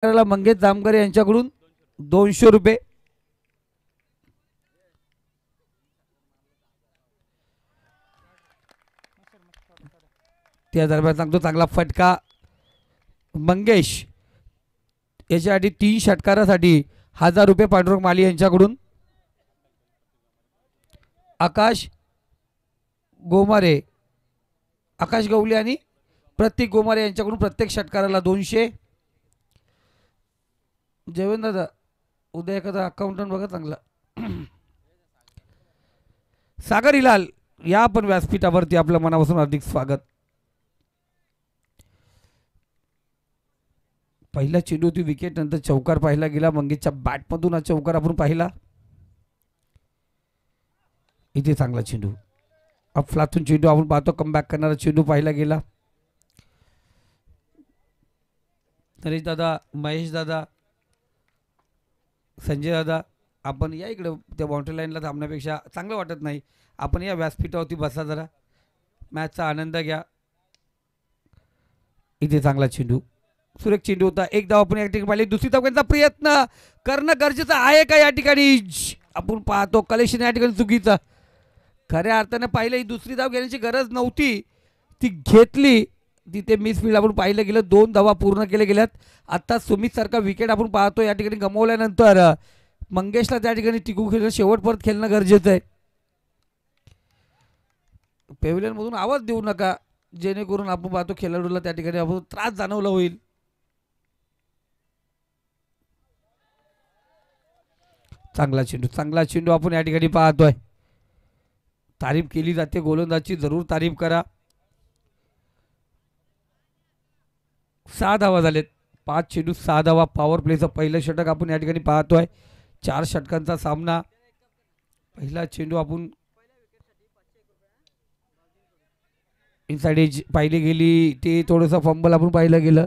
मंगेश जामकर यांच्याकडून 200 रुपये। त्या दरम्यान सांगतो चांगला फटका मंगेश याच्यासाठी 3 षटकारासाठी 1000 रुपये पांडुरंग माली यांच्याकडून। आकाश गोमारे, आकाश गवले आणि प्रतीक गोमारे यांच्याकडून प्रत्येक षटकाराला 200। जेवण दादा उद्या एखादा अकाउंटंट बघा चांगला। सागर हिलाल या पण व्यासपीठावरती आपल्या मनापासून हार्दिक स्वागत। पहिला चेंडू होती विकेट, नंतर चौकार पाहिला गेला मंगेशच्या बॅटमधून। हा चौकार आपण पाहिला, इथे चांगला चेंडू अफलातून चेंडू आपण पाहतो, कमबॅक करणारा चेंडू पाहिला गेला। नरेश दादा, महेश दादा, संजय दादा आपण या इकडे, त्या बाउंड्री लाईनला थांबण्यापेक्षा चांगलं वाटत नाही, आपण या व्यासपीठावरती बसा, जरा मॅचचा आनंद घ्या। इथे चांगला चेंडू, सुरेख चेंडू होता। एक धाव आपण या ठिकाणी पाहिली, दुसरी धाव घेण्याचा प्रयत्न करणं गरजेचं आहे का या ठिकाणी आपण पाहतो। कलेक्शन या ठिकाणी चुकीचं, खऱ्या अर्थाने पाहिलं ही दुसरी धाव घेण्याची गरज नव्हती, ती घेतली, तिथे मिसफील्ड आपण पाहिलं गेलं। 2 धावा पूर्ण केल्या गेल्यात। आता सुमित सारखा विकेट आपण पाहतो या ठिकाणी गमावल्यानंतर मंगेशला त्या ठिकाणी टिकू खेळणं, शेवट परत खेळणं गरजेचं आहे। पेव्हिलियन मधून आवाज देऊ नका, जेणेकरून आपण पाहतो खेळाडूला त्या ठिकाणी आपण त्रास जाणवला होईल। चांगला चेंडू, चांगला चेंडू आपण या ठिकाणी पाहतोय। तारीफ केली जाते गोलंदाजी, जरूर तारीफ करा। 6 धावा झालेत, 5 चेंडू 6 धावा। पॉवर प्लेचं पहिलं षटक आपण या ठिकाणी पाहतोय। 4 षटकांचा सामना। पहिला चेंडू आपण इनसाइड एज पाहिली गेली, ते थोडंसं फंबल आपण पाहिलं गेलं।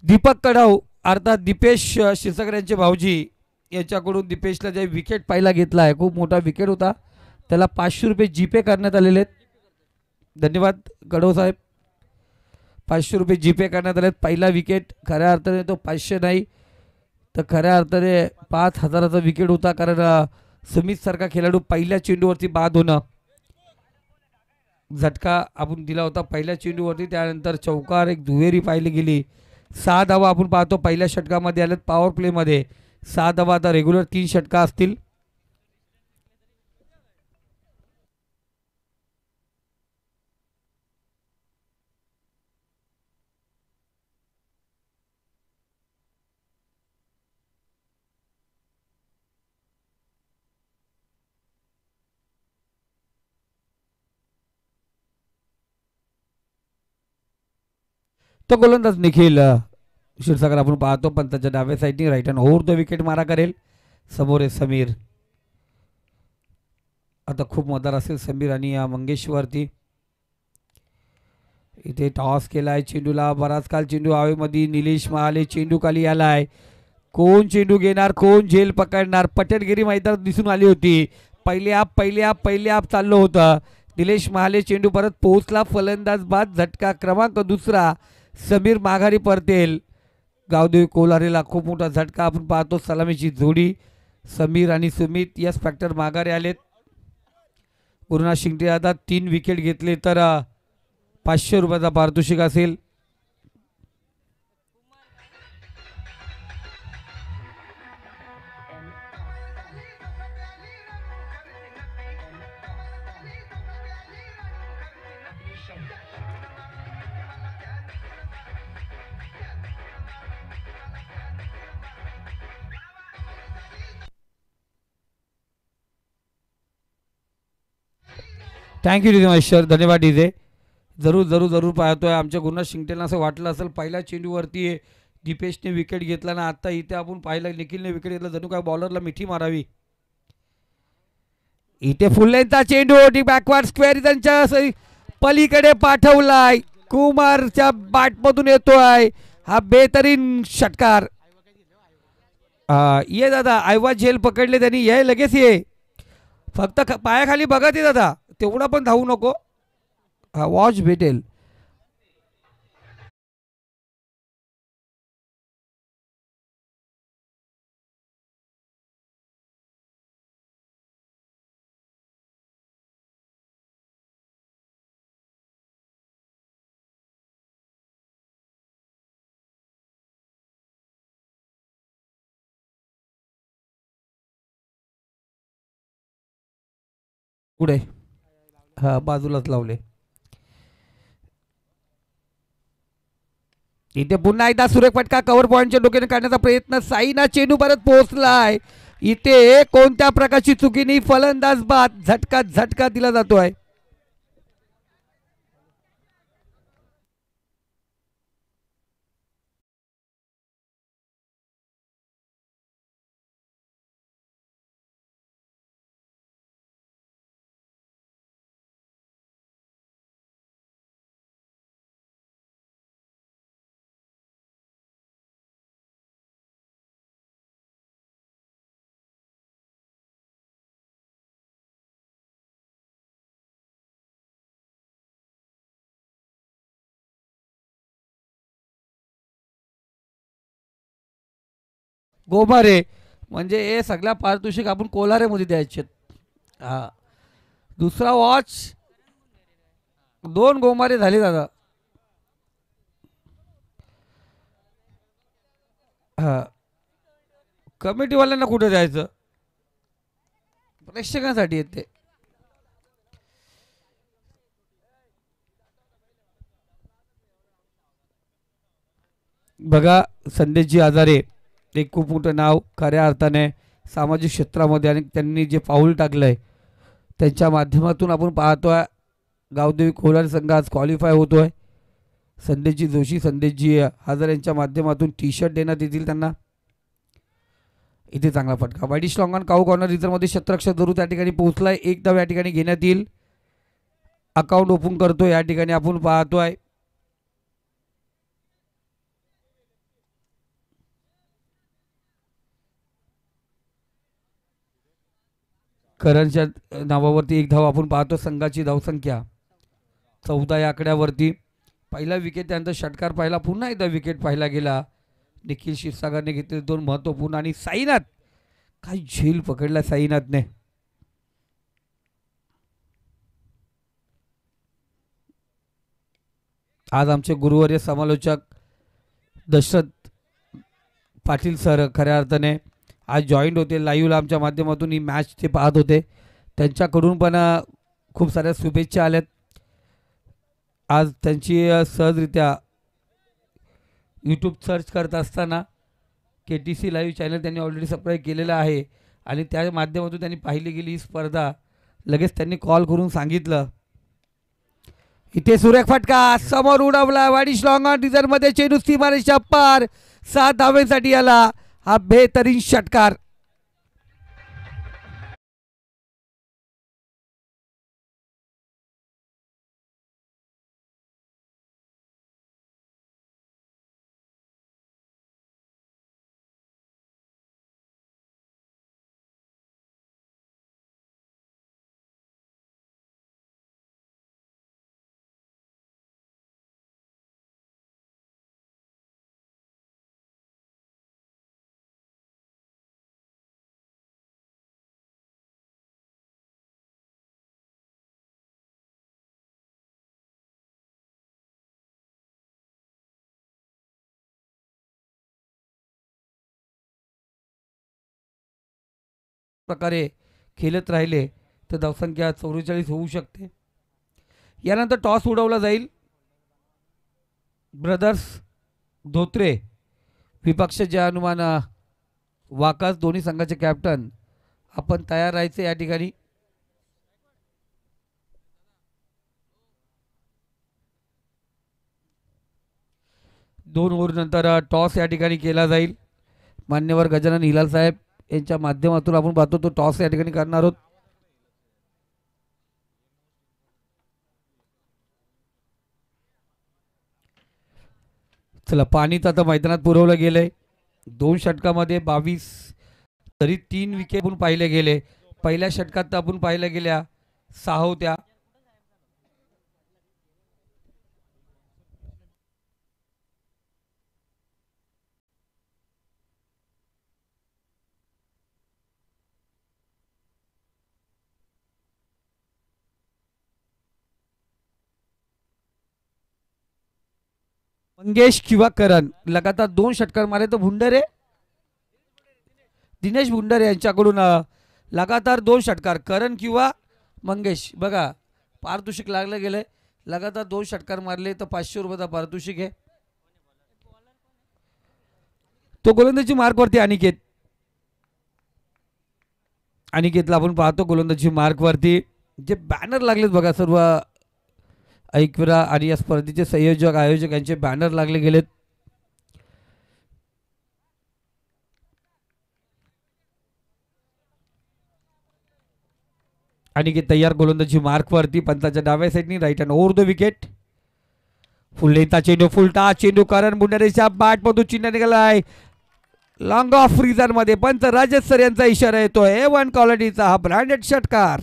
दीपक कडाव अर्थात दीपेश शिरसागर यांचे भाऊजी याच्याकडून दीपेशला जे विकेट पाहिला घेतला आहे, खूप मोठा विकेट होता, त्याला 500 रुपये जीपे करण्यात आलेले आहेत। धन्यवाद कडाव साहेब, 500 रुपये जीपे करण्यात आले। पहिला विकेट खऱ्या अर्थाने तो 500 नाही तर खऱ्या अर्थाने 5000चा विकेट होता, कारण सुमित सारखा खेळाडू पहिल्या चेंडूवरती बाद होणं, झटका आपण दिला होता पहिल्या चेंडूवरती, त्यानंतर चौकार एक दुहेरी पाहिली गेली। 6 धावा आपण पाहतो पहिल्या षटकामध्ये आलेत। पॉवर प्ले मध्ये 6 धावा, आता रेग्युलर 3 षटका असतील। तो गोलंदाज निखिल क्षीरसागर आपण पाहतो, पण त्याच्या डाव्या साईडनी right hand over the wicket मारा करेल। समोर आहे समीर, आता खूप मदार असेल समीर आणि मंगेशवरती। इथे टॉस केलाय चेंडूला, बराच काल चेंडू हवेमध्ये, निलेश महाले चेंडू खाली आलाय, कोण चेंडू घेणार, कोण झेल पकडणार, पटेलगिरी मैदानात दिसून आली होती। पहिले आप चाललं होतं, निलेश महाले चेंडू परत पोहोचला, फलंदाज बाद, झटका क्रमांक 2, समीर माघारी परतेल। गावदेवी कोलारेला खूप मोठा झटका आपण पाहतो, सलामीची जोडी समीर आणि सुमित या स्पॅक्टर माघारी आलेत। गुरुनाथ शिंगटे आता 3 विकेट घेतले तर 500 रुपयाचा पारितोषिक असेल। थँक्यू डीजे महेश्वर, धन्यवाद डीजे। जरूर जरूर जरूर पाहतोय। आमच्या गुरुनाथ शिंगटेला असं वाटलं असेल पहिल्या चेंडूवरती दीपेशने विकेट घेतला ना, आता इथे आपण पाहिलं निखिलने विकेट घेतला, जणू काय बॉलरला मिठी मारावी। इथे फुल लेंथचा चेंडू बॅकवर्ड स्क्वेअर त्यांच्या पलीकडे पाठवलाय, कुमारच्या बॅटमधून येतोय हा बेहतरीन षटकार। ये दादा आयवा झेल पकडले त्यांनी, ये लगेच ये। फक्त पायाखाली बघत ये दादा, तेवढा पण धावू नको. हा वॉच भेटेल. पुढे हा बाजूलाच लावले. इथे पुन्हा एकदा सुरेख फटका कव्हर पॉईंटच्या डोक्याने काढण्याचा प्रयत्न. साईना चेंडू परत पोहोचलाय. इथे कोणत्या प्रकारची चुकीनी फलंदाज बाद. झटका झटका दिला जातोय. गोमारे म्हणजे हे सगळ्या पारितोषिक आपण कोलारेमध्ये द्यायचे. हा दुसरा वॉच. 2 गोमारे झाले दादा. हा कमिटीवाल्यांना कुठे द्यायचं, प्रेक्षकांसाठी येते. बघा संदेशजी आजारे एक खूप मोठं नाव खऱ्या अर्थाने सामाजिक क्षेत्रामध्ये, आणि त्यांनी जे पाऊल टाकलंय त्यांच्या माध्यमातून आपण पाहतोय गावदेवी कोलार संघ आज क्वालिफाय होतोय. संदेशजी जोशी, संदेशजी आजारे यांच्या माध्यमातून टी शर्ट देण्यात येतील त्यांना. इथे चांगला फटका. वाईडिश लॉंगॉन काऊ कॉर्नर रिझर्वमध्ये शतरक्षक जरूर त्या ठिकाणी पोहोचलाय. एक धाव या ठिकाणी घेण्यात येईल. अकाउंट ओपन करतो या ठिकाणी आपण पाहतोय. करणच्या नावावरती एक धाव आपण पाहतो. संघाची धावसंख्या 14 या आकड्यावरती. पहिला विकेट त्यानंतर षटकार पाहिला, पुन्हा एकदा विकेट पाहिला गेला. निखिल क्षीरसागरने घेतले 2 महत्वपूर्ण. आणि साईनाथ काय झेल पकडला साईनाथने. आज आमचे गुरुवर्य समालोचक दशरथ पाटील सर खऱ्या अर्थाने आज जॉईंट होते लाईव्हला आमच्या माध्यमातून. ही मॅच ते पाहत होते. त्यांच्याकडून पण खूप साऱ्या शुभेच्छा आल्यात. आज त्यांची सहजरित्या यूट्यूब सर्च करत असताना KTC लाईव्ह चॅनल त्यांनी ऑलरेडी सबस्क्राईब केलेलं आहे, आणि त्या माध्यमातून त्यांनी पाहिली गेली ही स्पर्धा. लगेच त्यांनी कॉल करून सांगितलं. इथे सुरेख फटका समोर उडवला. वाडिश लॉंगॉन रिझर्वमध्ये चेंडू सीमारेषा पार. 7 धावेसाठी आला हा बेहतरीन षटकार. प्रकारे खेळत राहिले तर धावसंख्या 44 होऊ शकते. यानंतर टॉस उडवला जाईल. ब्रदर्स धोत्रे विपक्ष जय हनुमान वाकास दोन्ही संघाचे कॅप्टन आपण तयार राहायचे या ठिकाणी. दोन ओव्हर नंतर टॉस या ठिकाणी केला जाईल. मान्यवर गजानन हिलाल साहेब यांच्या माध्यमातून आपण पाहतो तो टॉस या ठिकाणी करणार आहोत. चला पाणी तर आता मैदानात पुरवलं गेलंय. 2 षटकामध्ये 22 तरी 3 विकेट पाहिले गेले. पहिल्या षटकात आपण पाहिल्या गेल्या 6 होत्या. मंगेश किंवा करण लगातार 2 षटकार मारले तर भुंडरे दिनेश भुंडरे यांच्याकडून लगातार 2 षटकार. करण किंवा मंगेश बघा पारितोषिक लागलं गेलंय. लगातार 2 षटकार मारले तर 500 रुपयाचा पारितोषिक आहे. तो गोलंदाजी मार्कवरती अनिकेतला आपण पाहतो गोलंदाजी मार्कवरती जे बॅनर लागलेत बघा सर्व ऐकविरा आणि या स्पर्धेचे संयोजक आयोजक यांचे बॅनर लागले गेलेत. अनिकेत तयार गोलंदाजी मार्कवरती. पंताच्या डाव्या साईडनी right hand over the wicket. फुललेता चेंडू फुलटा चेंडू करण बुंडारेच्या बॅट मधून चिन्ह निघालाय लॉंग ऑफ रिझन मध्ये. पंच राजेश सर यांचा इशारा येतोय. A1 क्वालिटीचा हा ब्रँडेड षटकार.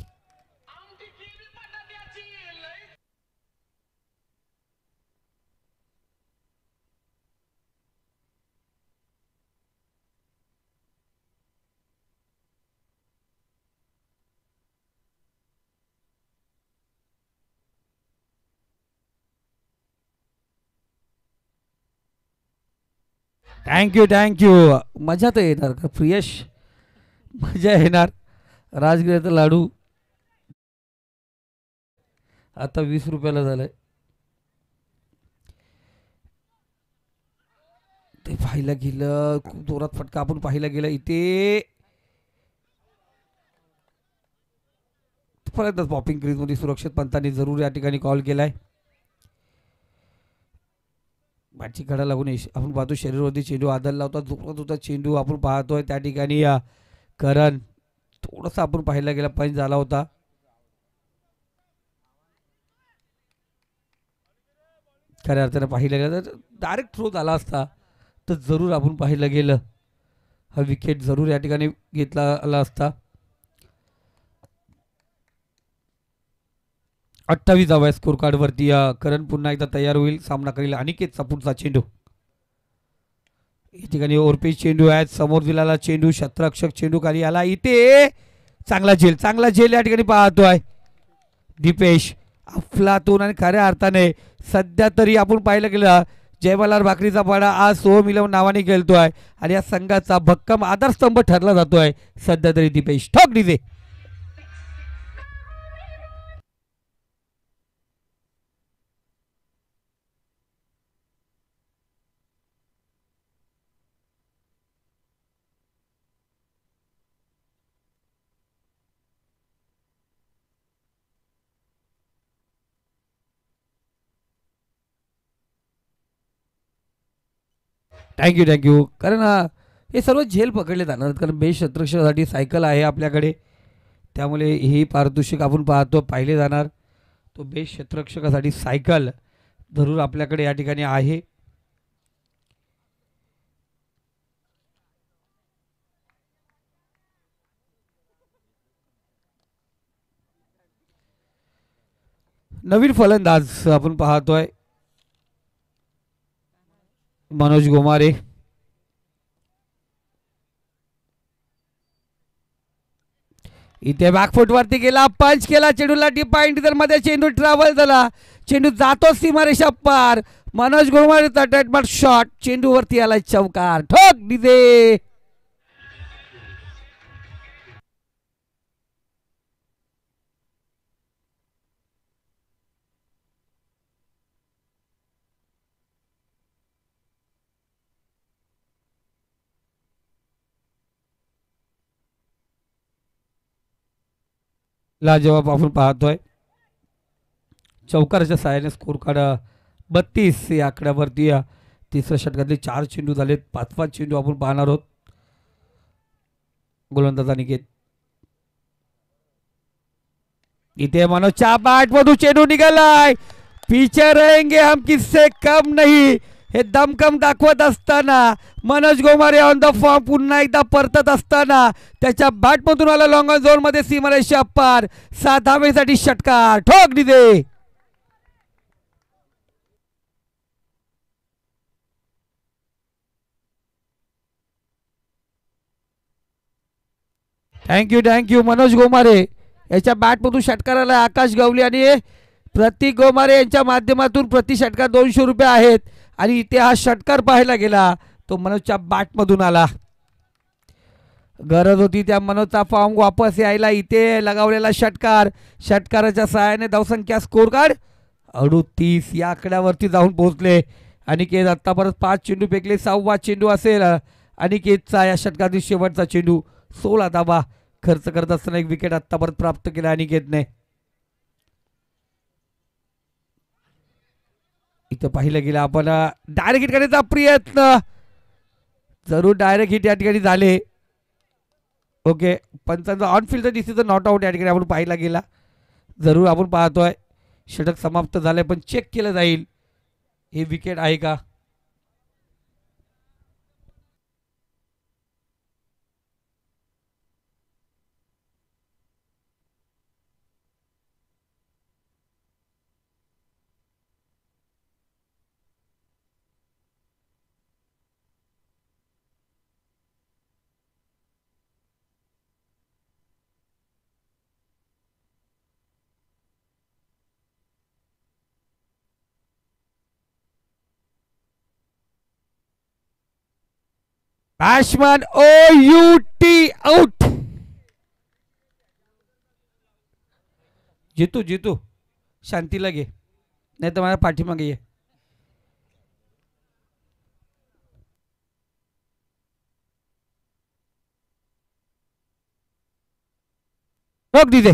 थँक्यू मजा तर येणार का प्रियश मजा येणार. राजगिराचा लाडू आता 20 रुपयाला झालाय. ते पाहायला गेलं खूप जोरात फटका आपण पाहायला गेला इथे. परत पॉपिंग क्रीज मध्ये सुरक्षित पंतांनी जरूर या ठिकाणी कॉल केलाय. बॅटची कडा लागून आपण पाहतो शरीरवरती चेंडू आदळला होता. जोरात होता चेंडू आपण पाहतोय त्या ठिकाणी करण थोडासा आपण पाहायला गेला पंच झाला होता. खऱ्या अर्थाने पाहिलं गेलं तर डायरेक्ट थ्रो झाला असता तर जरूर आपण पाहिलं गेलं हा विकेट जरूर या ठिकाणी घेतला आला असता. 28व्या स्कोर कार्डवरती करण पुन्हा एकदा तयार होईल. सामना करेल अनिकेतचा पुढचा चेंडू. या ठिकाणी ओरपीच चेंडू आहे. समोर दिलेला चेंडू क्षेत्ररक्षक चेंडू खाली आला इथे. चांगला झेल या ठिकाणी पाहतोय दीपेश अफलातून. आणि खऱ्या अर्थाने सध्या तरी आपण पाहिलं गेलं जयमलाल भाकरीचा पाडा आज सोहम इलेव्हन नावाने खेळतोय आणि या संघाचा भक्कम आधारस्तंभ ठरला जातोय सध्या तरी दीपेश. ठोक डीजे. थँक्यू कारण हे सर्व झेल पकडले जाणार कारण बेस्ट क्षेत्ररक्षणासाठी सायकल आहे आपल्याकडे. त्यामुळे हे पारितोषिक आपण पाहतो पाहिले जाणार. तो बेस्ट क्षेत्ररक्षकासाठी सायकल जरूर आपल्याकडे या ठिकाणी आहे. नवीन फलंदाज आपण पाहतोय मनोज गोमारे. इथे बॅकफुट वरती गेला पंच केला चेंडूला डी पॉइंट तर मध्ये चेंडू ट्रॅव्हल झाला. चेंडू जातो सीमारेषा पार. मनोज गोमारेचा ट्रीटमेंट शॉट चेंडू वरती आला चौकार. ठोक डीजे. लाजवाब आपण पाहतोय चौकाराच्या सहाय्याने स्कोर कार्ड 32 या आकड्यावरती. तिसऱ्या षटकातले 4 चेंडू झालेत. 5 चेंडू आपण पाहणार आहोत. गोलंदाज अनिकेत इथे मनोजच्या बॅट मधून चेंडू निघालाय. पीछे रहेंगे हम किससे कम नहीं. हे दमखम दाखवत असताना Manoj Gomare on the form पुन्हा एकदा परतत असताना त्याच्या बॅटमधून आला लॉंग ऑन झोन मध्ये सीमारेषा पार 7 धावेसाठी षटकार ठोक दिले. थँक्यू मनोज गोमारे याच्या बॅटमधून षटकाराला आकाश गवली आणि प्रतीक गोमारे यांच्या माध्यमातून प्रति षटकार 200 रुपये आहेत आणि इथे हा षटकार पाहायला गेला तो मनोजच्या बॅटमधून आला. गरज होती त्या मनोजचा फॉर्म वापस यायला. इथे लगावलेला षटकाराच्या सहाय्याने धावसंख्या स्कोर कार्ड 38 या आकड्यावरती जाऊन पोहोचले. अनिकेत आत्तापर्यंत 5 चेंडू फेकले. 6वा चेंडू असेल अनिकेतचा या षटकातील शेवटचा चेंडू. 16 धावा खर्च करत असताना एक विकेट आत्तापर्यंत प्राप्त केला अनिकेतने. इथं पाहिलं गेलं आपण डायरेक्ट हिट करण्याचा प्रयत्न जरूर डायरेक्ट हिट या ठिकाणी झाले. ओके पंचांचा ऑनफिल्डचा डिसिजन नॉट आउट या ठिकाणी आपण पाहिला गेला. जरूर आपण पाहतोय षटक समाप्त झालंय पण चेक केलं जाईल हे विकेट आहे का. Batsman OUT out. जितू शांतीला घे नाही तर माझ्या पाठीमागे ये. रोक दीजिए.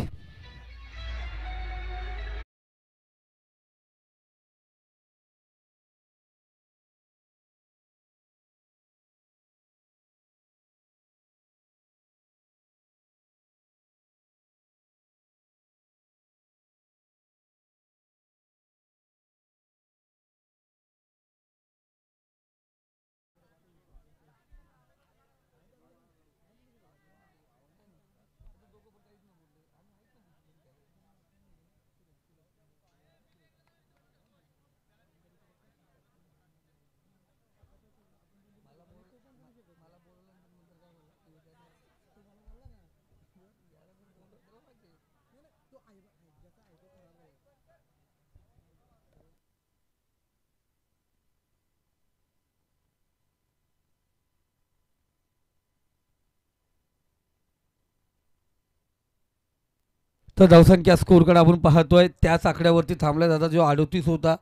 तर धावसंख्या स्कोरकडे आपण पाहतोय त्याच आकड्यावरती थांबला जाता जो 38 होता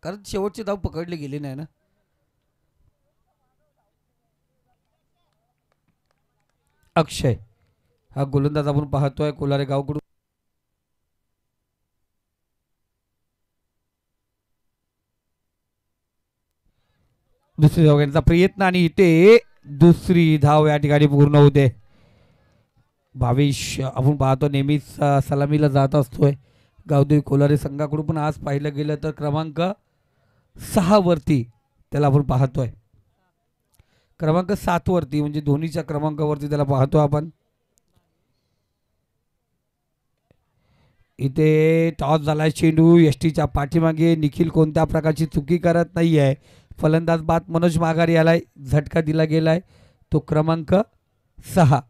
कारण शेवटचे धाव पकडले गेले नाही ना. अक्षय हा गोलंदाज आपण पाहतोय कोलारे गावकडून. दुसरी धाव घेण्याचा प्रयत्न आणि इथे दुसरी धाव या ठिकाणी पूर्ण होते. भावेश आपण पाहतो नेहमीच सलामीला जात असतोय गावदेवी कोलारे संघाकडून पण आज पाहिलं गेलं तर क्रमांक 6 वरती त्याला आपण पाहतोय. क्रमांक 7 वरती म्हणजे धोनीच्या क्रमांकावरती त्याला पाहतो आपण. इथे टॉस झालाय चेंडू एसटीच्या पाठीमागे. निखिल कोणत्या प्रकारची चुकी करत नाही आहे. फलंदाज बाद मनोज माघारी आलाय. झटका दिला गेलाय तो क्रमांक 6.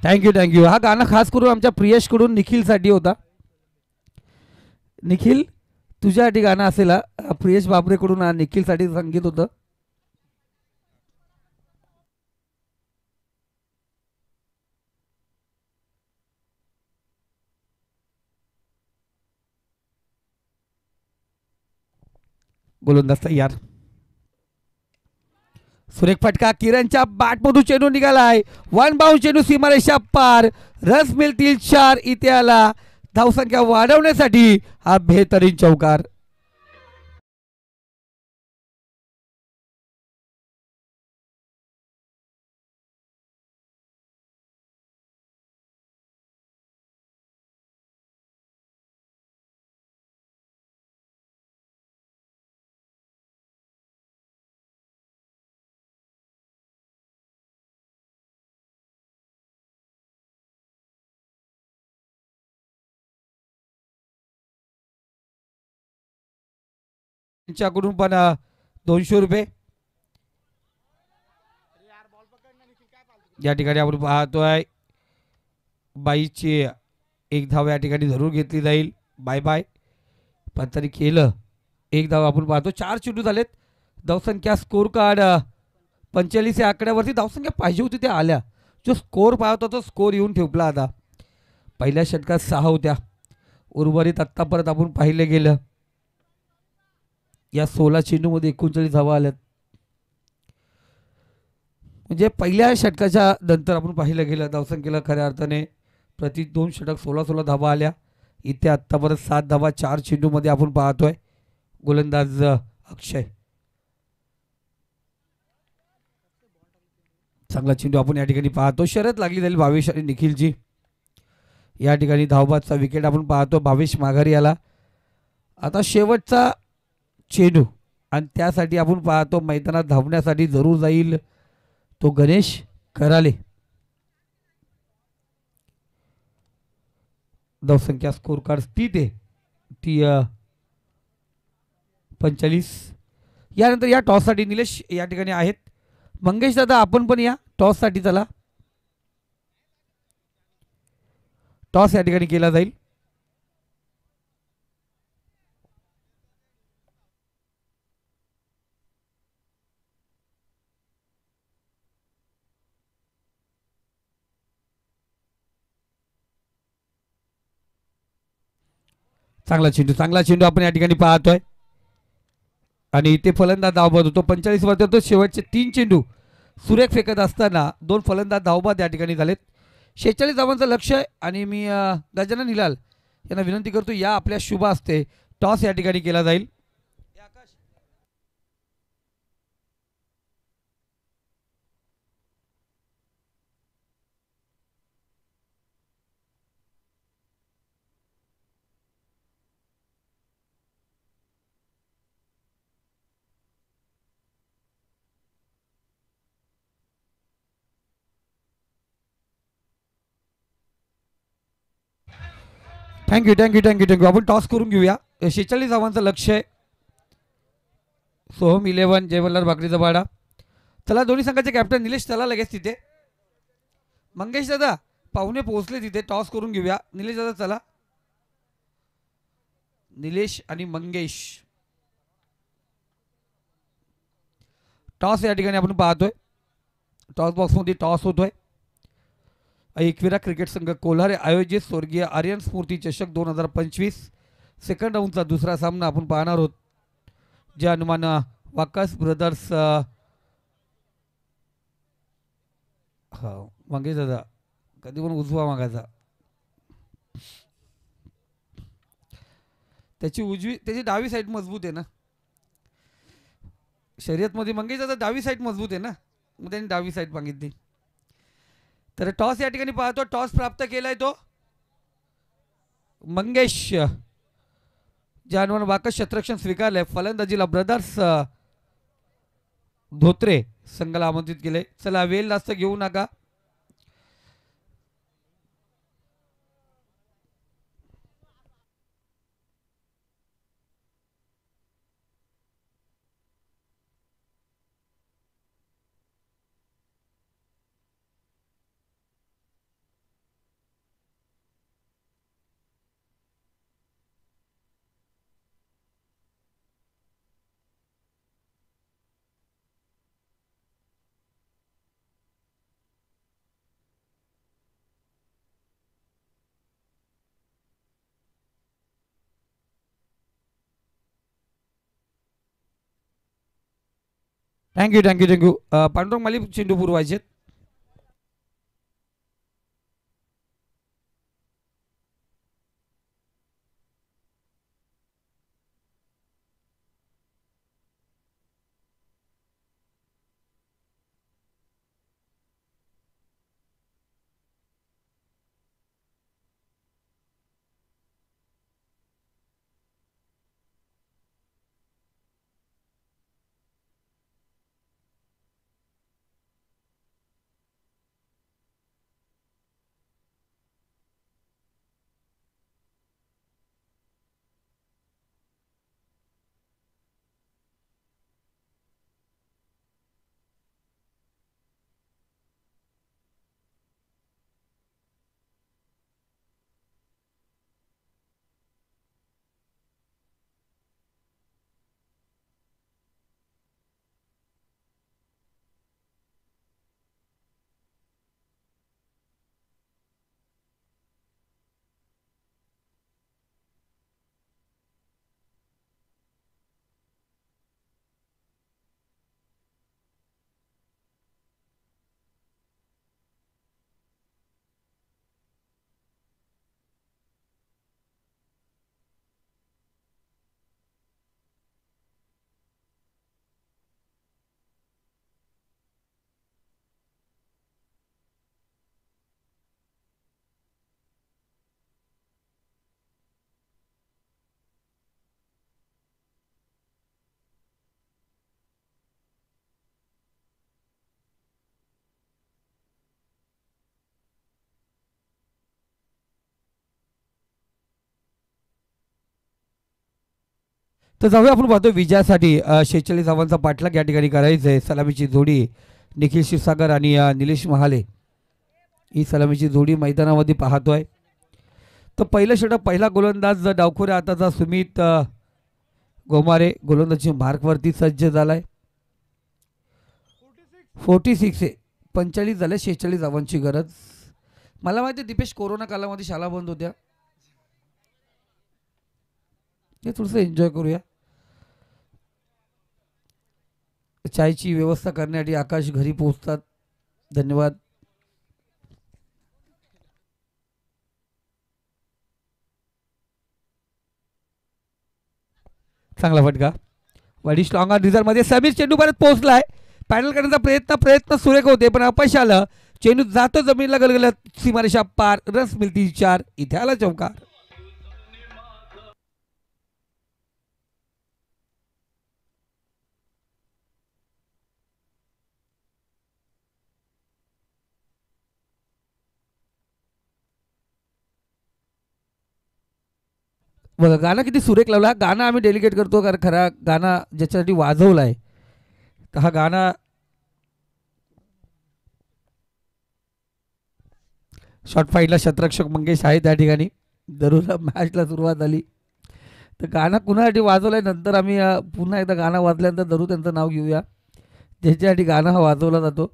थँक्यू. हा गाणं खास करून आमच्या प्रियेशकडून निखिलसाठी होता. निखिल तुझ्यासाठी गाणं असेल प्रियेश बाबरेकडून निखिलसाठी संगीत होतं. गोलंदाज तयार. सुरेख फटका किरणच्या बॅटमधून चेंडू निघालाय. वन बाउंड चेंडू सीमारेषा पार. रस मिळतील 4 इथे आला. धावसंख्या वाढवण्यासाठी हा बेहतरीन चौकार. त्यांच्याकडून पण 200 रुपये. या ठिकाणी आपण पाहतोय बाईची एक धाव या ठिकाणी जरूर घेतली जाईल. बाय बाय पण तरी केलं. एक धाव आपण पाहतो. 4 चेंडू झालेत. धावसंख्या स्कोर कार्ड 45 या आकड्यावरती धावसंख्या पाहिजे होती त्या आल्या. जो स्कोर पाहतो तो स्कोर येऊन ठेवला. आता पहिल्या षटकात 6 होत्या. उर्वरित आत्तापर्यंत आपण पाहिलं गेलं या 16 चेंडूमध्ये 39 धावा आल्यात. म्हणजे पहिल्या षटकाच्या नंतर आपण पाहिलं गेलं धावसंख्येला खऱ्या अर्थाने प्रति 2 षटक 16 धावा आल्या. इथे आत्तापर्यंत 7 धावा 4 चेंडूमध्ये आपण पाहतोय. गोलंदाज अक्षय. चांगला चेंडू आपण या ठिकाणी पाहतो. शर्यत लागली जाईल भावेश आणि निखिलची. या ठिकाणी धावबादचा विकेट आपण पाहतो. भावेश माघारी आला. आता शेवटचा चेंडू आणि त्यासाठी आपण पाहतो मैदानात धावण्यासाठी जरूर जाईल तो गणेश कराले. धावसंख्या स्कोर कार्ड ती 45. यानंतर या टॉससाठी निलेश या ठिकाणी आहेत. मंगेश दादा आपण पण या टॉससाठी चला. टॉस या ठिकाणी केला जाईल. चांगला चेंडू आपण या ठिकाणी पाहतोय. आणि इथे फलंदाज धावबाद होतो. 45 वरती होतो. शेवटचे 3 चेंडू सुरेख फेकत असताना 2 फलंदाज धावबाद या ठिकाणी झालेत. 46 धावांचं लक्ष आहे. आणि मी गजानन हिलाल यांना विनंती करतो या आपल्या शुभ असते टॉस या ठिकाणी केला जाईल. थँक्यू. आपण टॉस करून घेऊया. 46 धावांचं लक्ष आहे. सोहम 11 जयवल्लाल भाकरीचा बाडा. चला दोन्ही संघाचे कॅप्टन निलेश चला लगेच तिथे. मंगेश दादा पाहुणे पोहोचले तिथे. टॉस करून घेऊया. निलेश दादा चला. निलेश आणि मंगेश. टॉस या ठिकाणी आपण पाहतोय. टॉस बॉक्समध्ये टॉस होतोय. एकविरा क्रिकेट संघ कोल्हारे आयोजित स्वर्गीय आर्यन स्मृती चषक 2025 सेकंड राऊंडचा दुसरा सामना आपण पाहणार आहोत. जे हनुमान वाकस ब्रदर्स. हा मंगेश दादा कधी पण उजवा मागायचा. त्याची डावी साईड मजबूत आहे ना. शर्यतमध्ये मंगेश दादा डावी साईड मजबूत आहे ना. मग त्यांनी डावी साईड मागितली. तर टॉस या ठिकाणी पाहतो. टॉस प्राप्त केलाय तो मंगेश. जानवन वाकस क्षेत्ररक्षण स्वीकारलंय. फलंदाजीला ब्रदर्स धोत्रे संघाला आमंत्रित केले. चला वेळ जास्त घेऊ नका. Thank you thank you thank you. Pandurang Mali चेंडू पुरवायचे. तर जाऊया आपण पाहतो विजयासाठी 46 धावांचा पाठलाग या ठिकाणी करायचं आहे. सलामीची जोडी निखिल क्षीरसागर आणि निलेश महाले ही सलामीची जोडी मैदानामध्ये पाहतोय. तर पहिलं षटक पहिला गोलंदाज डावखोऱ्या हाताचा सुमित गोमारे गोलंदाजी मार्कवरती सज्ज झालाय. 46 आहे, 45 झाले, 46 धावांची गरज. मला माहिती दीपेश कोरोना कालामध्ये शाळा बंद होत्या, हे थोडंसं एन्जॉय करूया. चायची व्यवस्था करण्यासाठी आकाश घरी पोहोचतात. धन्यवाद. चांगला फटका. वडिश लॉंग ऑन रिझर्व मध्ये समीर चेंडू परत पोहोचलाय. पॅनल करण्याचा प्रयत्न सुरेख होते पण अपयश आलं. चेंडू जातो जमिनीला गलगलत सीमारेषा पार. रस मिळतील 4. इथे आला चौकार. बघा गाणं किती सुरेख लावला. गाणं आम्ही डेलिकेट करतो कारण खरा गाणं ज्याच्यासाठी वाजवलं आहे तर हा गाणं शॉर्ट फाईटला शतरक्षक मंगेश आहे त्या ठिकाणी. दररोज मॅचला सुरुवात झाली तर गाणं कुणासाठी वाजवलंय नंतर आम्ही पुन्हा एकदा गाणं वाजल्यानंतर दररोज त्यांचं नाव घेऊया ज्याच्यासाठी गाणं हा वाजवला जातो.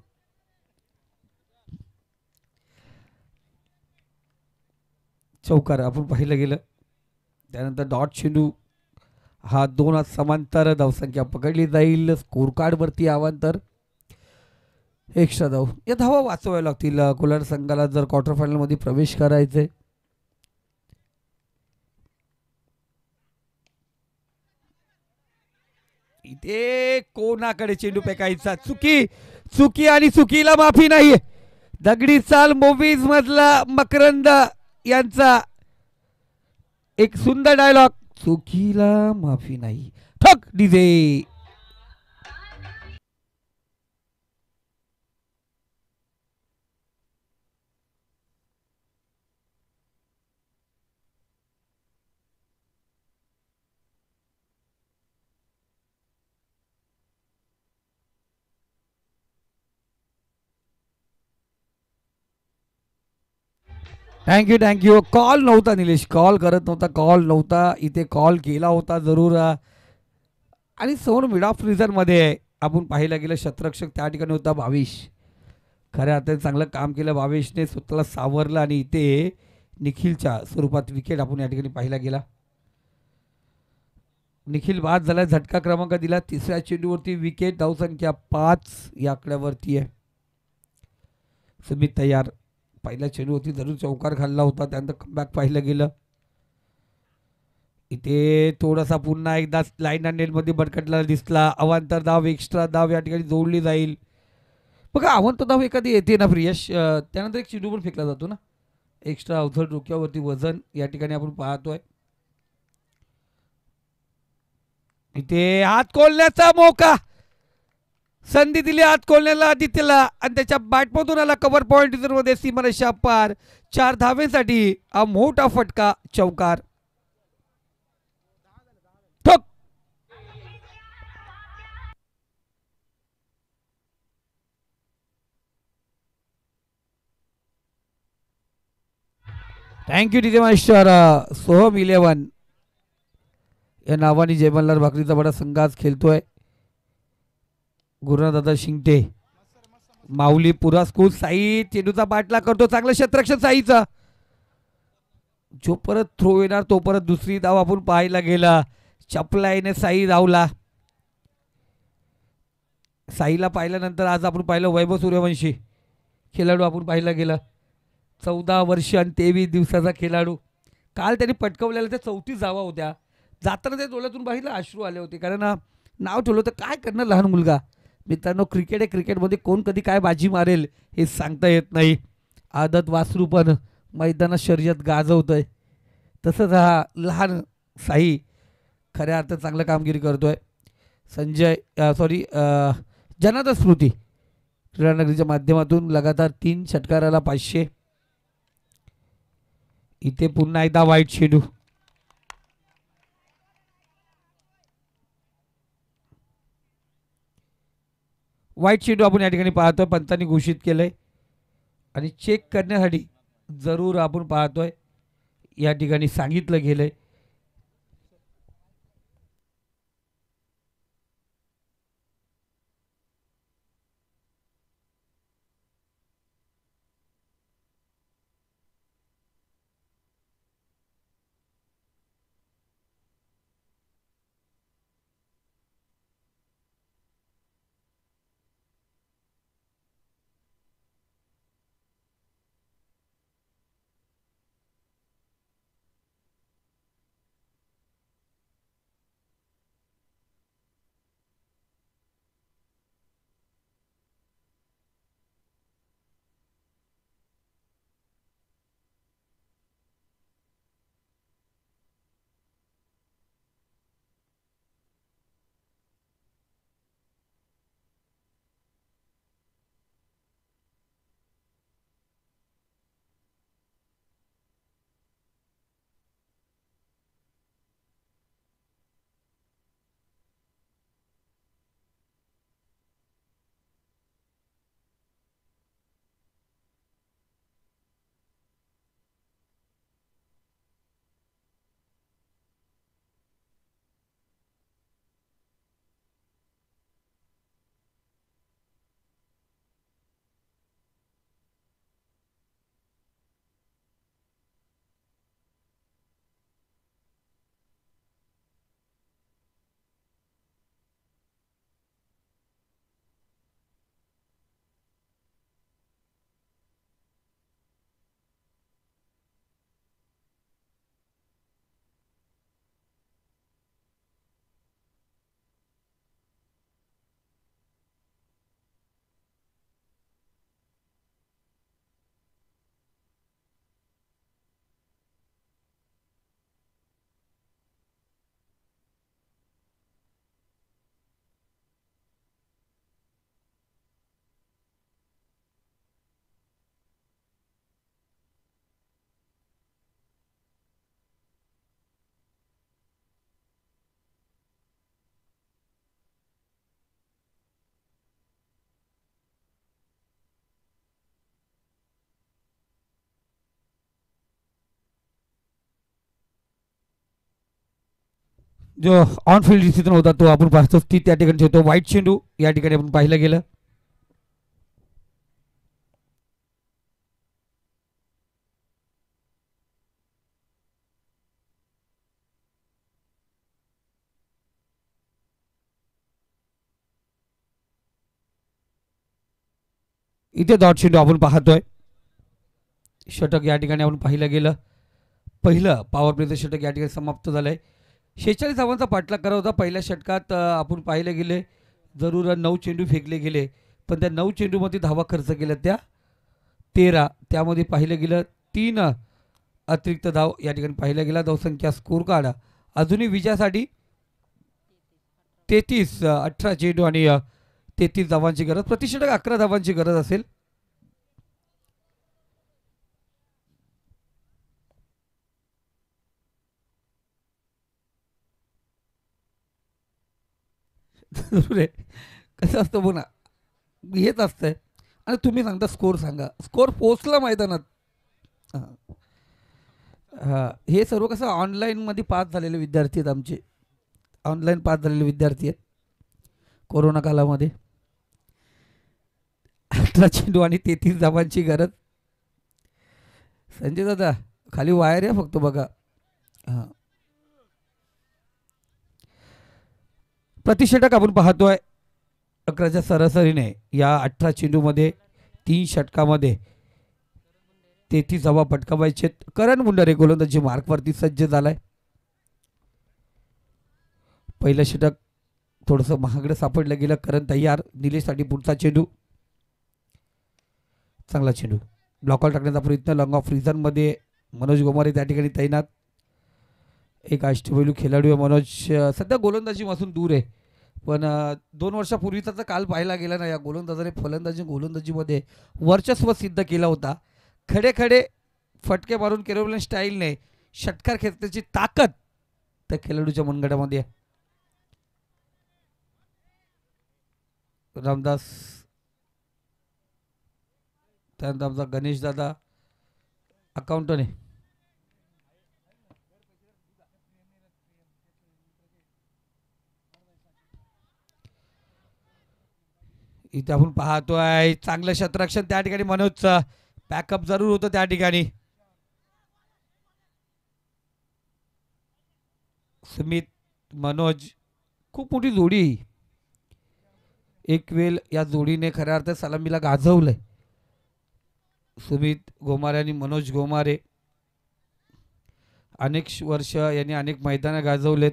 चौकार आपण पाहिलं गेलं. त्यानंतर डॉट चेंडू हा 2 समांतर धावसंख्या पकडली जाईल. स्कोर कार्डवरती अवांतर एक्स्ट्रा धाव. या धावा वाचवाव्या लागतील कोलार संघाला जर क्वार्टर फायनलमध्ये प्रवेश करायचे. इथे कोणाकडे चेंडू फेकायचा. चुकी आणि चुकीला माफी नाही. दगडी चाल मूवीज मधला मकरंद यांचा एक सुंदर डायलॉग. चुकीला माफी नाही. ठक डीजे. थँक्यू. कॉल नव्हता निलेश, कॉल करत नव्हता, कॉल नव्हता. इथे कॉल केला होता जरूर. आणि समोर मिड ऑफ रिझनमध्ये आपण पाहायला गेलं शतरक्षक त्या ठिकाणी होता भावेश. खऱ्या अर्थाने चांगलं काम केलं भावेशने, स्वतःला सावरलं आणि इथे निखिलच्या स्वरूपात विकेट आपण या ठिकाणी पाहायला गेला. निखिल बाद झाला, झटका क्रमांक दिला. तिसऱ्या चेंडूवरती विकेट. धावसंख्या 5 या आकड्यावरती आहे. सुमित तयार. पहिल्या चेंडूवरती जरूर चौकार खाल्ला होता, त्यानंतर कमबॅक पाहिलं गेलं. इथे थोडासा पुन्हा एकदा लाईन अँड नेटमध्ये भरकटला दिसला. अवांतर धाव, एक्स्ट्रा धाव या ठिकाणी जोडली जाईल. बघा अवांतर धाव एखादी येते ना प्रियश, त्यानंतर एक चेंडू पण फेकला जातो ना, एक्स्ट्रा अवथड डोक्यावरती वजन या ठिकाणी आपण पाहतोय. इथे हात खोलण्याचा मौका, संधी दिली हात खोलण्याला आदित्यला आणि त्याच्या बॅटमधून आला कव्हर पॉइंट मध्ये सीमारेषा पार. 4 धावेसाठी हा मोठा फटका, चौकार. ठोक. Thank you TJ master. सोहम 11 या नावाने जय मल्हार भाकरीचा बडा संघ आज खेळतोय. गुरुनाथदादा शिंगटे, माऊली पुरा स्कूल. साई चेंडूचा पाठला करतो, चांगलं क्षेत्ररक्षण साईचा. जो परत थ्रो येणार तो परत दुसरी धाव आपण पाहायला गेला. चपलाईने साई धावला. साईला पाहिल्यानंतर आज आपण पाहिलं वैभव सूर्यवंशी खेळाडू आपण पाहिला गेला. 14 वर्ष आणि 23 दिवसाचा खेळाडू. काल त्यांनी पटकवलेल्या त्या 34 धावा होत्या. जाताना त्या डोळ्यातून पाहिलं अश्रू आले होते, कारण नाव ठेवलं होतं. काय करणार लहान मुलगा. मित्रांनो, क्रिकेट आहे, क्रिकेटमध्ये कोण कधी काय बाजी मारेल हे सांगता येत नाही. आदत वासरू पण मैदानात शर्यत गाजवतोय, तसंच हा लहान साई खऱ्या अर्थात चांगलं कामगिरी करतोय. संजय सॉरी जनादर स्मृती क्रीडानगरीच्या माध्यमातून लगातार 3 षटकाराला 500. इथे पुन्हा एकदा वाईट चेंडू. वाईट चेंडू आपण या ठिकाणी पाहतोय, पंचांनी घोषित केलंय आणि चेक करण्यासाठी जरूर आपण पाहतोय या ठिकाणी सांगितलं गेलंय. जो ऑन फील्ड डिसिजन होता तो आपण पाहतो, ती त्या ठिकाणी होतो. वाईट चेंडू या ठिकाणी आपण पाहिलं गेलं. इथे डॉट चेंडू आपण पाहतोय. षटक या ठिकाणी आपण पाहिलं गेलं. पहिलं पॉवर प्लेचं षटक या ठिकाणी समाप्त झालंय. 46 धावांचा पाठलाग करा होता. पहिल्या षटकात आपण पाहिले गेले जरूर 9 चेंडू फेकले गेले, पण त्या 9 चेंडूमध्ये धावा खर्च केल्या त्या 13. त्यामध्ये पाहिलं गेलं 3 अतिरिक्त धाव या ठिकाणी पाहिल्या गेला. धावसंख्या स्कोर कार्ड अजूनही विजयासाठी 33 18 चेंडू आणि 33 धावांची गरज. प्रति षटक 11 धावांची गरज असेल. कसं असतं बघ ना, हेच असतंय. आणि तुम्ही सांगता स्कोर सांगा, स्कोर पोचला मैदानात. हां, हे सर्व कसं ऑनलाईनमध्ये पास झालेले विद्यार्थी आहेत आमचे. ऑनलाईन पास झालेले विद्यार्थी आहेत कोरोना कालामध्ये. 18 चेंडू आणि 33 धावांची गरज. संजय दादा खाली वायर आहे फक्त बघा. हां, प्रतिषटक आपण पाहतोय 11च्या सरासरीने या 18 चेंडूमध्ये 3 षटकामध्ये 33 धावा पटकावायचे. करण मुंडरे गोलंदाजी मार्कवरती सज्ज झालाय. पहिलं षटक थोडंसं महागडं सापडलं गेलं. करण तयार. निलेशसाठी पुढचा चेंडू. चांगला चेंडू ब्लॉकआउट टाकण्याचा प्रयत्न. लॉंग ऑफ रिझनमध्ये मनोज गोमारे त्या ठिकाणी तैनात. एक अष्टपैलू खेळाडू आहे मनोज. सध्या गोलंदाजीपासून दूर आहे, पण 2 वर्षापूर्वीचा काल पाहायला गेला ना, या गोलंदाजाने गोलंदाजीमध्ये वर्चस्व सिद्ध केला होता. खडे खडे फटके मारून केरोलियन स्टाईलने षटकार खेचण्याची ताकद त्या खेळाडूच्या मनगटामध्ये आहे. रामदास, त्यानंतर आमचा गणेश दादा अकाउंटंट आहे. इथे आपण पाहतोय चांगलं क्षेत्ररक्षण त्या ठिकाणी. मनोजचं बॅकअप जरूर होतं त्या ठिकाणी. सुमित मनोज खूप मोठी जोडी. एक वेळ या जोडीने खऱ्या अर्थात सलामीला गाजवलंय. सुमित गोमारे आणि मनोज गोमारे अनेक वर्ष यांनी अनेक मैदानं गाजवलेत.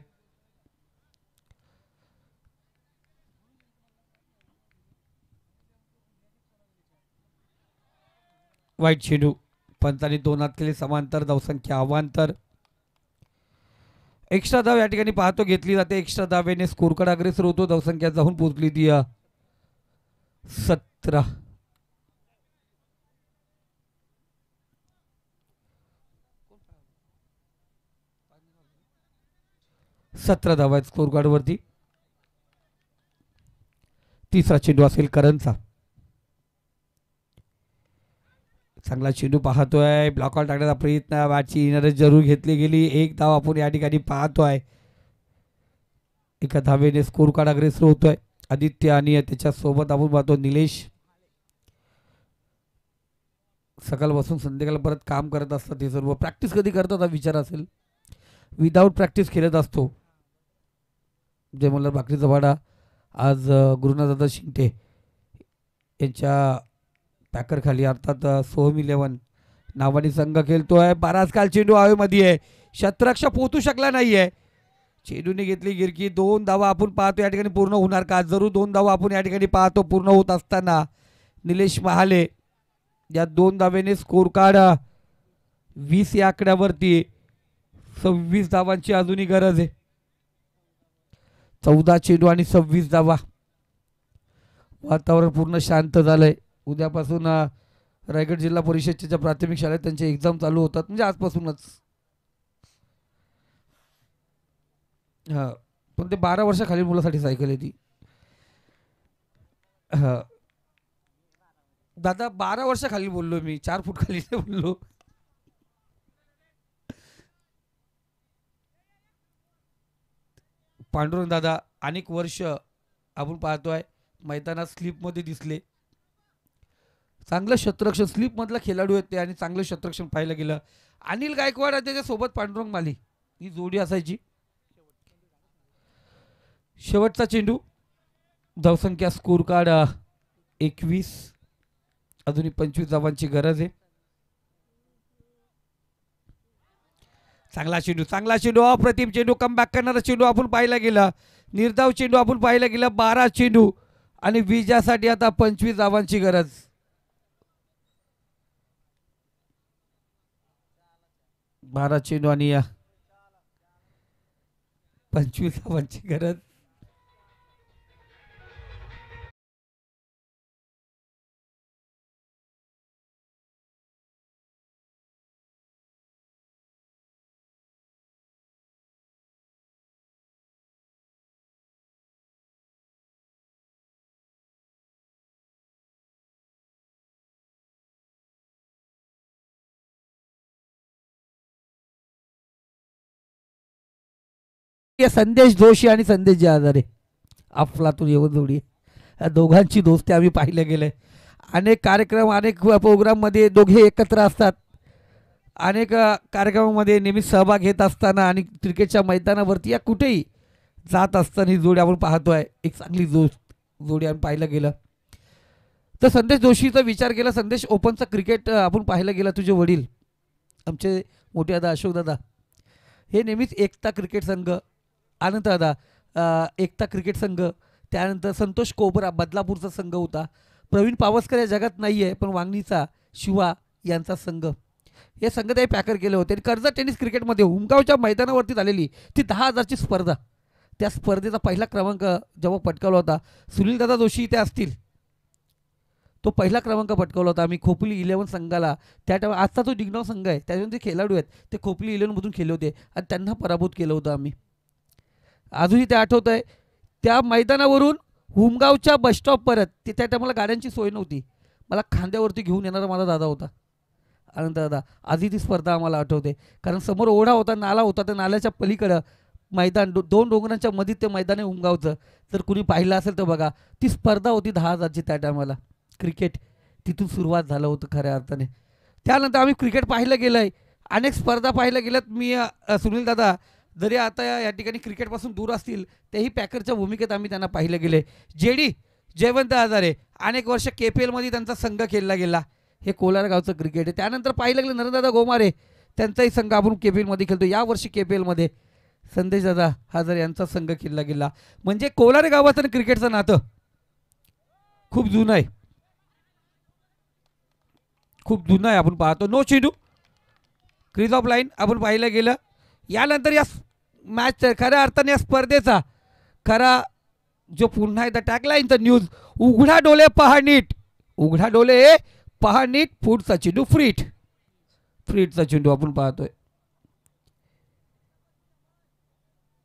वाईट चेंडू. पंचांनी 2 हात केले समांतर. धावसंख्या अवांतर. एक्स्ट्रा धाव या ठिकाणी पाहतो घेतली जाते. एक्स्ट्रा धावेने स्कोरकडे अग्रेसर होतो. धावसंख्या जाऊन पोहोचली ती 17. धावा आहेत स्कोर कार्ड वरती. तिसरा चेंडू असेल करणचा. चांगला चेंडू पाहतोय. ब्लॉकआउट टाकण्याचा प्रयत्न. बॅटची इनरच जरूर घेतली गेली. 1 धाव आपण या ठिकाणी पाहतोय. एका धावेने स्कोर कार्ड अग्रेसर होतोय आदित्य आणि त्याच्यासोबत आपण पाहतो निलेश. सकाळपासून संध्याकाळपर्यंत काम करत असतात. ते सर्व प्रॅक्टिस कधी करतात हा विचार असेल. विदाऊट प्रॅक्टिस खेळत असतो. जय मल्हार भाकरीचा वाडा आज गुरुनाथदादा शिंगटे यांच्या पॅकर खाली अर्थात सोहम 11 नावाने संघ खेळतोय. बराच काल चेंडू हवेमध्ये आहे. शतरक्ष पोहोचू शकला नाहीये. चेंडूने घेतली गिरकी. 2 धावा आपण पाहतो या ठिकाणी पूर्ण होणार का? जरूर 2 धावा आपण या ठिकाणी पाहतो पूर्ण होत असताना. निलेश महाले या 2 धावेने स्कोर कार्ड 20 या आकड्यावरती. 26 धावांची अजूनही गरज आहे. 14 चेंडू आणि 26 धावा. वातावरण पूर्ण शांत झालंय. उद्यापासून रायगड जिल्हा परिषदेच्या प्राथमिक शाळेत त्यांचे एक्झाम चालू होतात, म्हणजे आजपासूनच. हा, पण ते 12 वर्षाखालील मुलासाठी सायकल आहे ती. हा दादा 12 वर्षाखाली बोललो मी, 4 फूट खाली नाही बोललो. पांडुरंग दादा अनेक वर्ष आपण पाहतोय मैदानात स्लिपमध्ये दिसले. चांगलं शतरक्षण स्लिप मधला खेळाडू आहेत ते आणि चांगलं शतरक्षण पाहायला गेलं. अनिल गायकवाड आणि त्याच्यासोबत पांडुरंग माली ही जोडी असायची. शेवटचा चेंडू. धावसंख्या स्कोर कार्ड 21. अजूनही 25 धावांची गरज आहे. चांगला चेंडू अप्रतिम चेंडू कमबॅक करणारा चेंडू आपण पाहायला गेला. निर्धाव चेंडू आपण पाहायला गेला. 12 चेंडू आणि विजयासाठी आता 25 धावांची गरज. 12 चेंडू आणि 25 धावांची गरज. संदेश जोशी आणि संदेश जहाजारे अफलातून येऊन जोडी, दोघांची दोस्ती आम्ही पाहिलं गेलंय. अनेक कार्यक्रम अनेक प्रोग्राममध्ये दोघे एकत्र असतात. अनेक कार्यक्रमामध्ये नेहमी सहभाग घेत असताना आणि क्रिकेटच्या मैदानावरती या कुठेही जात असताना ही जोडी आपण पाहतोय. एक चांगली जोडी आम्ही पाहिलं गेलं. तर संदेश जोशीचा विचार केला. संदेश ओपनचं क्रिकेट आपण पाहायला गेला. तुझे वडील आमचे मोठे दादा अशोक दादा हे नेहमीच एकता क्रिकेट संघ, आनंद दादा एकता क्रिकेट संघ, त्यानंतर संतोष कोबरा बदलापूरचा संघ होता. प्रवीण पावसकर या जगात नाही आहे पण वांगणीचा शिवा यांचा संघ, हे संघ ते पॅकर केले होते. आणि कर्जत टेनिस क्रिकेटमध्ये हुमगावच्या मैदानावरती झालेली ती 10,000ची स्पर्धा, त्या स्पर्धेचा पहिला क्रमांक जेव्हा पटकावला होता सुनील दादा जोशी इथे असतील, तो पहिला क्रमांक पटकावला होता आम्ही खोपली 11 संघाला. त्या टाइम आजचा जो डिग्नॉ संघ आहे त्याच्यामध्ये जे खेळाडू आहेत ते खोपली 11मधून खेळले होते आणि त्यांना पराभूत केलं होतं आम्ही. अजूनही ते आठवत आहे. त्या मैदानावरून हुमगावच्या बसस्टॉप परत ते त्या टायमाला गाड्यांची सोय नव्हती, मला खांद्यावरती घेऊन येणारा माझा दादा होता आनंद दादा. आधी ती स्पर्धा आम्हाला आठवते कारण समोर ओढा होता, नाला होता, त्या नाल्याच्या पलीकडं मैदान, दोन डोंगरांच्या मध्ये ते मैदान आहे हुमगावचं. जर कुणी पाहिलं असेल तर बघा, ती स्पर्धा होती 10,000ची त्या टायमाला. क्रिकेट तिथून सुरुवात झालं होतं खऱ्या अर्थाने. त्यानंतर आम्ही क्रिकेट पाहिलं गेलं आहे, अनेक स्पर्धा पाहिल्या गेल्यात. मी सुनील दादा जरी आता या ठिकाणी क्रिकेटपासून दूर असतील तेही पॅकरच्या भूमिकेत आम्ही त्यांना पाहिलं गेले. जेडी जयवंत हजारे अनेक वर्ष KPLमध्ये त्यांचा संघ खेळला गेला, हे कोलार गावचं क्रिकेट आहे. त्यानंतर पाहिलं गेलं नरदादा गोमारे, त्यांचाही संघ आपण KPLमध्ये खेळतो. यावर्षी KPLमध्ये संदेश दादा हजारे यांचा संघ खेळला गेला. म्हणजे कोलार गावाचं आणि क्रिकेटचं नातं खूप जुनं आहे, खूप जुनं आहे. आपण पाहतो नो चेंडू क्रीज ऑफ लाईन आपण पाहिलं गेलं. यानंतर या मॅच खऱ्या अर्थाने या स्पर्धेचा खरा जो पुन्हा एकदा टॅगलाईनचा न्यूज, उघडा डोले पहा नीट, उघडा डोले पहा नीट, पुढचा चेंडू फ्रीटचा चेंडू आपण पाहतोय.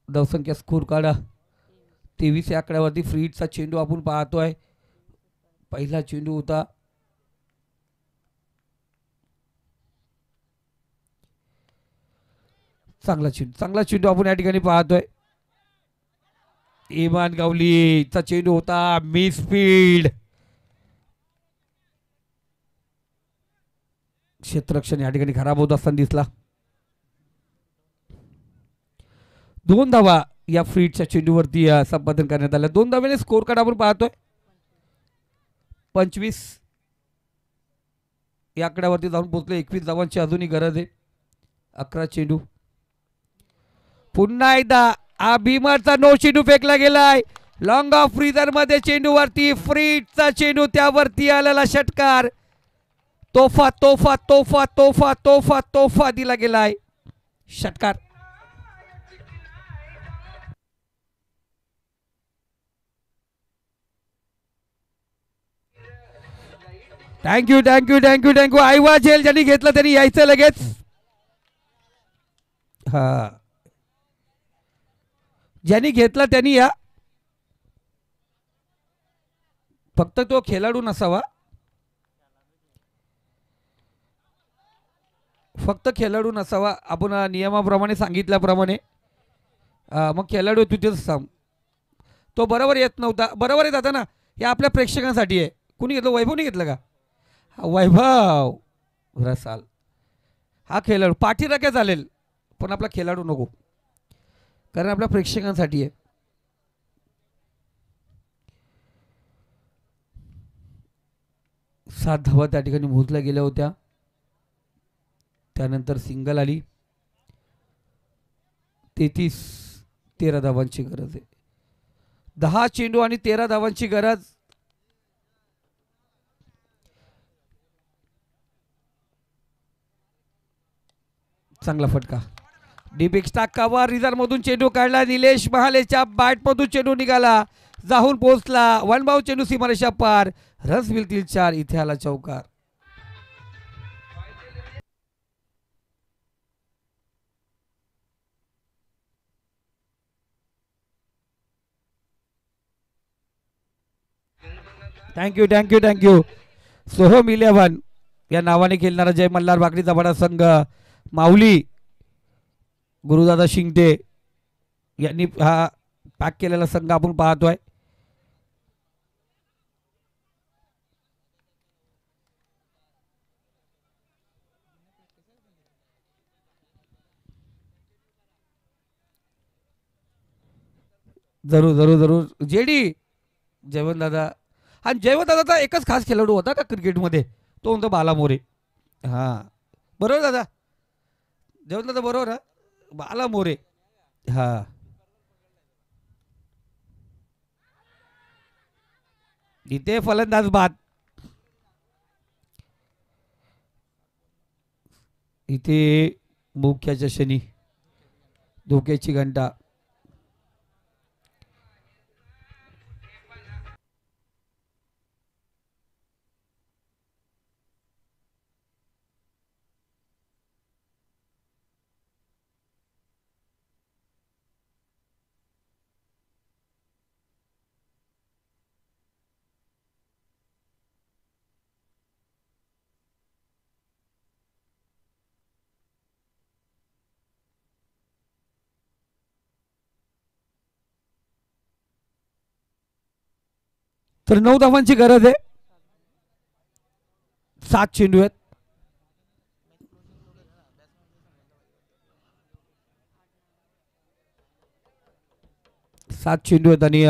धावसंख्या स्कोर काढा 23 या आकड्यावरती फ्रीटचा चेंडू आपण पाहतोय. पहिला चेंडू होता. चांगला चेंडू आपण या ठिकाणी पाहतोय. इमान गावलीचा चेंडू होता, मिस स्पीड. क्षेत्ररक्षण या ठिकाणी खराब होत असताना दिसला. 2 धावा या फ्रीटच्या चेंडूवरती संपादन करण्यात आल्या. 2 धाव्याने स्कोर कार्ड आपण पाहतोय. 25 या आकड्यावरती जाऊन पोहोचले. 21 धावांची अजूनही गरज आहे. 11 चेंडू. पुन्हा एकदा भीमरचा नो चेंडू फेकला गेलाय. लॉंग ऑफ फ्रीजर मध्ये चेंडूवरती फ्रीटचा चेंडू, त्यावरती आलेला षटकार. तोफा तोफा तोफा तोफा तोफा तोफा दिला गेलाय षटकार. Thank you thank you thank you thank you. आयवा झेल ज्यांनी घेतलं त्यांनी यायचं लगेच. हा, ज्यांनी घेतला त्यांनी या. फक्त तो खेळाडू नसावा, फक्त खेळाडू नसावा. आपण नियमाप्रमाणे सांगितल्याप्रमाणे मग खेळाडू तिथेच सांग. तो बरोबर येत नव्हता. बरोबर येत आता ना, हे आपल्या प्रेक्षकांसाठी आहे. कुणी घेतलं? वैभवने घेतलं का? वैभव रसाल हा खेळाडू पाठीराख्या चालेल पण आपला खेळाडू नको, कारण आपल्या प्रेक्षकांसाठी आहे. 7 धावा त्या ठिकाणी मोजल्या गेल्या होत्या. त्यानंतर सिंगल आली. 13 धावांची गरज आहे. 10 चेंडू आणि 13 धावांची गरज. चांगला फटका. डीप एक्स्ट्रा कव्हर रिझर्व मधून चेंडू काढला. निलेश महालेच्या बॅट मधून चेंडू निघाला, जाऊन पोहोचला. 1 बाउ चेंडू सीमारेषा पार. रस मिळतील 4. इथे आला चौकार. थँक्यू. सोहम 11 या नावाने खेळणारा जय मल्हार बाकरीचा बडा संघ माऊली गुरुदादा शिंगटे यांनी हा पॅक केलेला संघ आपण पाहतोय. जरूर जेडी जयवंत दादा. आणि जयवंत दादाचा एकच खास खेळाडू होता का क्रिकेटमध्ये, तो म्हणतो बाला मोरे. हां बरोबर दादा, जयवंत दादा बरोबर. बाला मोरे. हां इथे फलंदाज बाद. इथे मुख्याच्या शनी धोक्याची घंटा. तर 9 धावांची गरज आहे. 7 चेंडू आहेत. 7 चेंडू आहेत आणि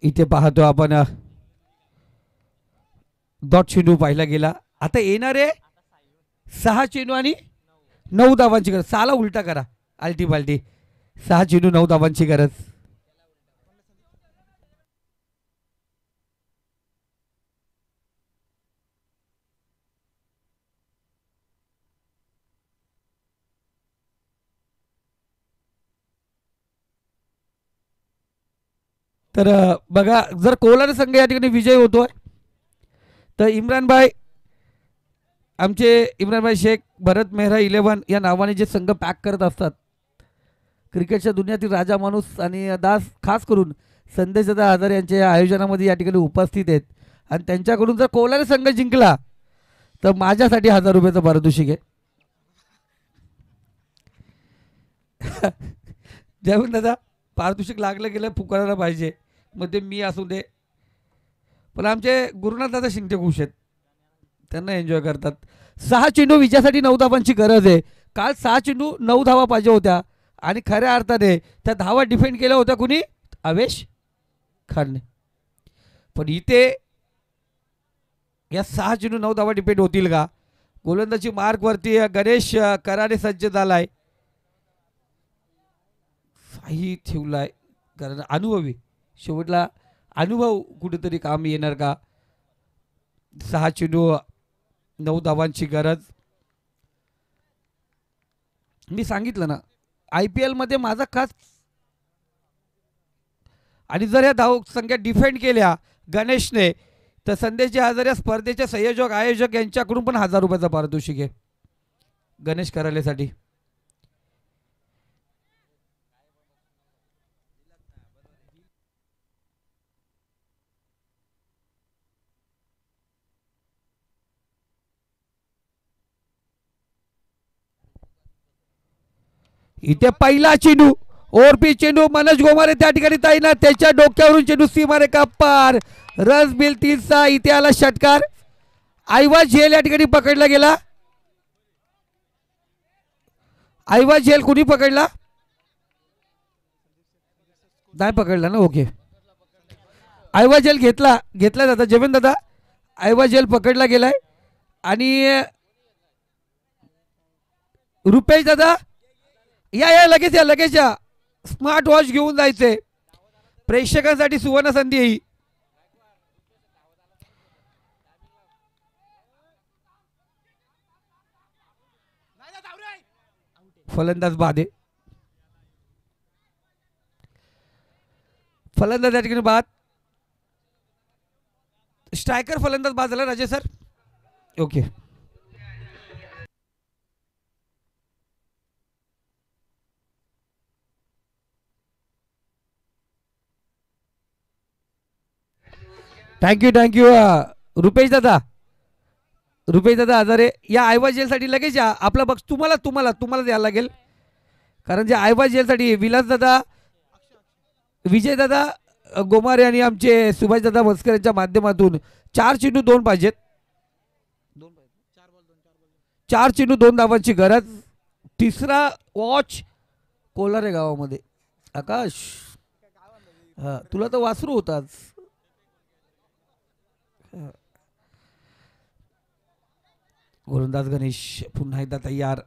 इथे पाहतो आपण डॉट चेंडू पाहिला गेला. आता येणारे 6 चेंडू आणि 9 धावांची गरज. 6ला उलटा करा आलटी पालटी. 6 चेंडू 9 धावांची गरज. तर बघा, जर कोलार संघ या ठिकाणी विजय होतोय तर इम्रानभाई, आमचे इम्रानभाई शेख, भरत मेहरा 11 या नावाने जे संघ पॅक करत असतात, क्रिकेटच्या दुनियातील राजा माणूस आणि दास खास करून संदेशदादा आझार यांच्या आयोजनामध्ये या ठिकाणी उपस्थित आहेत. आणि त्यांच्याकडून जर कोलार संघ जिंकला तर माझ्यासाठी 1000 रुपयाचं पारितोषिक आहे. जयवंत दादा, पारितोषिक लागलं गेलं पुकारायला पाहिजे, मग ते मी असू दे. पण आमचे गुरुनाथ दादा शिंगटे खुश आहेत, त्यांना एन्जॉय करतात. 6 चेंडू विजयासाठी 9 धावांची गरज आहे. काल 6 चेंडू 9 धावा पाहिजे होत्या आणि खऱ्या अर्थाने त्या धावा डिफेंड केल्या होत्या कुणी, अवेश खानने. पण इथे या 6 चेंडू 9 धावा डिपेंड होतील का? गोलंदाजी मार्कवरती गणेश करारे सज्ज झालाय, साही ठेवलाय, कारण अनुभवी शेवटला अनुभव कुठेतरी काम येणार का? 6 चेंडू 9 धावांची गरज. मी सांगितलं ना, IPL मध्ये माझा खास, आणि जर या धाव संख्या डिफेंड केल्या गणेशने तर संदेशजी आझार या स्पर्धेचे संयोजक आयोजक यांच्याकडून पण 1000 रुपयाचा पारितोषिक आहे गणेश करालेसाठी. इथे पहिला चेंडू, ओरपी चेंडू, मनोज गोमारे त्या ठिकाणी ताईना त्याच्या डोक्यावरून चेंडू सीमारे का पार. रस बिल 3चा. इथे आला षटकार. आयवा झेल या ठिकाणी पकडला गेला. आयवा झेल कुणी पकडला? नाही पकडला ना. ओके. आयवा जेल घेतला दादा. जमीन दादा आयवा जेल पकडला गेलाय. आणि रुपेश दादा या लगेच या. स्मार्ट वॉच घेऊन जायचंय. प्रेक्षकांसाठी सुवर्ण संधी ही. फलंदाज बादे. फलंदाज या ठिकाणी बाद. स्ट्रायकर फलंदाज बाद झाला राजे सर. ओके. थँक्यू रुपेश दादा आजारे या आयवा जेलसाठी लगेच या. आपला बघ तुम्हाला द्यायला लागेल. कारण जे आयवा जेलसाठी विलास दादा, विजय दादा गोमारे आणि आमचे सुभाष दादा मस्कर यांच्या माध्यमातून 4 चेंडू 2 पाहिजेत. 4 चेंडू 2 धावांची गरज. तिसरा वॉच कोलारे गावामध्ये. आकाश तुला तर वासरू होताच. गोलंदाज गणेश पुन्हा एकदा तयार.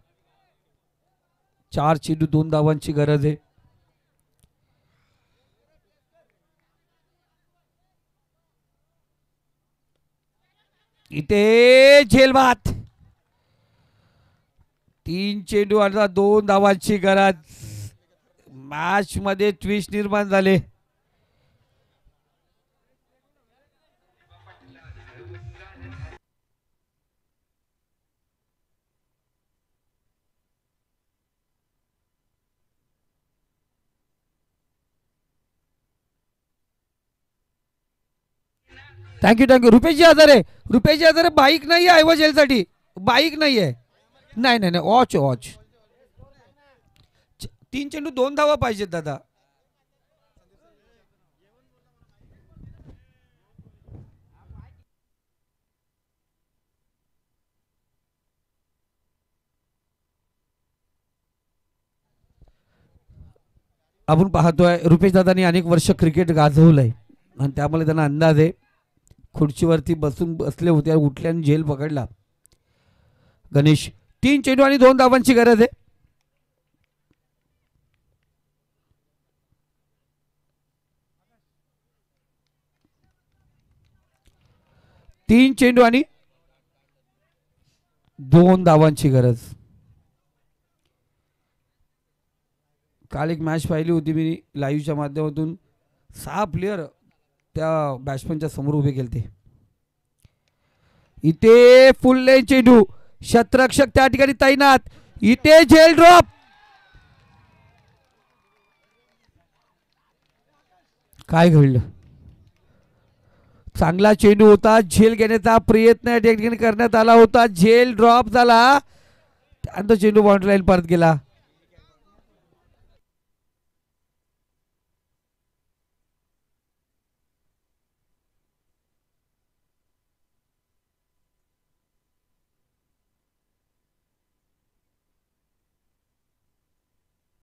4 चेंडू 2 धावांची गरज आहे. इथे झेलबात. 3 चेंडू आणि 2 धावांची गरज. मॅच मध्ये ट्विस्ट निर्माण झाले. थँक्यू रुपेशजी आजारे बाईक नाही आहे आयवा जेलसाठी. बाईक नाही आहे. नाही वॉच 3 चेंडू 2 धावा पाहिजेत दादा. आपण पाहतोय रुपेश दादांनी अनेक वर्ष क्रिकेट गाजवलंय आणि त्यामुळे त्यांना अंदाज आहे. खुर्चीवरती बसले होते, उठल्याने झेल पकडला. गणेश 3 चेंडू आणि 2 धावांची गरज आहे. 3 चेंडू आणि 2 धावांची गरज. काल एक मॅच पाहिली होती मी लाईव्हच्या माध्यमातून. 6 प्लेयर त्या बॅट्समनच्या समोर उभे केलते. इथे फुल लेन चेंडू. शतरक्षक त्या ठिकाणी तैनात. इथे झेल ड्रॉप. काय घडलं? चांगला चेंडू होता. झेल घेण्याचा प्रयत्न या ठिकाणी करण्यात आला होता. झेल ड्रॉप झाला. त्यानंतर चेंडू बाउंड्री लाईन परत गेला.